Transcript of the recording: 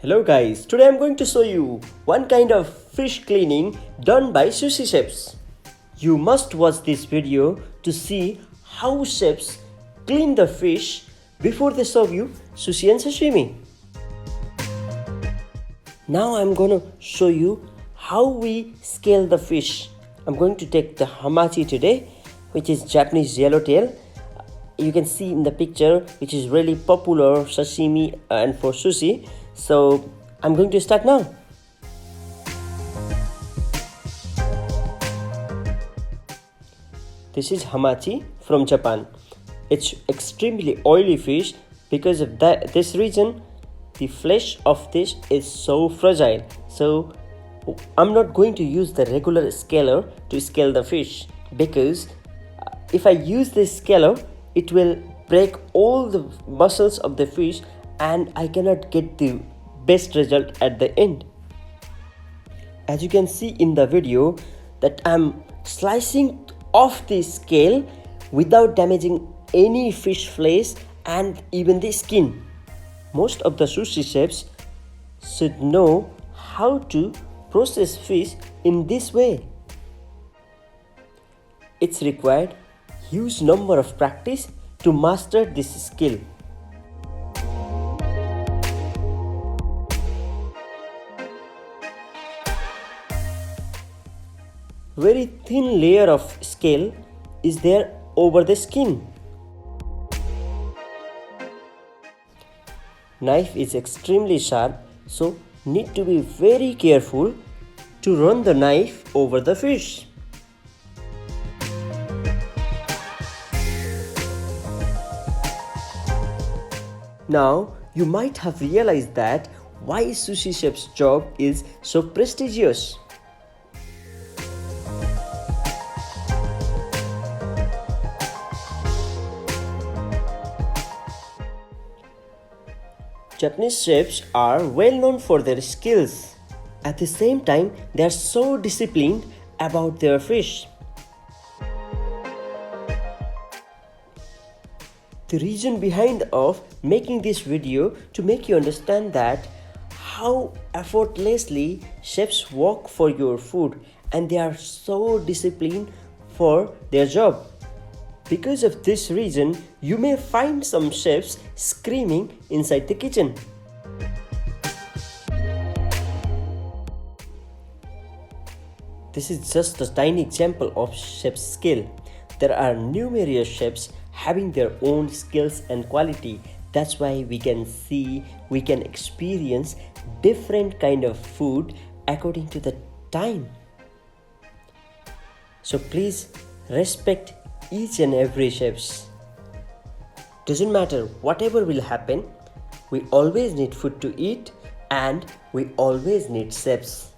Hello guys, today I'm going to show you one kind of fish cleaning done by sushi chefs. You must watch this video to see how chefs clean the fish before they serve you sushi and sashimi. Now I'm going to show you how we scale the fish. I'm going to take the hamachi today, which is Japanese yellowtail. You can see in the picture, which is really popular sashimi and for sushi. So I'm going to start now. This is hamachi from Japan. It's extremely oily fish. Because of this reason, the flesh of this is so fragile. So I'm not going to use the regular scaler to scale the fish, because if I use this scaler, it will break all the muscles of the fish and I cannot get the best result at the end. As you can see in the video, that I'm slicing off the scale without damaging any fish flesh and even the skin. Most of the sushi chefs should know how to process fish in this way. It's required huge number of practice to master this skill. Very thin layer of scale is there over the skin. Knife is extremely sharp, so need to be very careful to run the knife over the fish. Now you might have realized that why sushi chef's job is so prestigious. Japanese chefs are well known for their skills. At the same time, they are so disciplined about their fish. The reason behind of making this video to make you understand that how effortlessly chefs work for your food, and they are so disciplined for their job. Because of this reason, you may find some chefs screaming inside the kitchen. This is just a tiny example of chef's skill. There are numerous chefs having their own skills and quality. That's why we can experience different kind of food according to the time. So please respect each and every chefs. Doesn't matter whatever will happen, we always need food to eat and we always need chefs.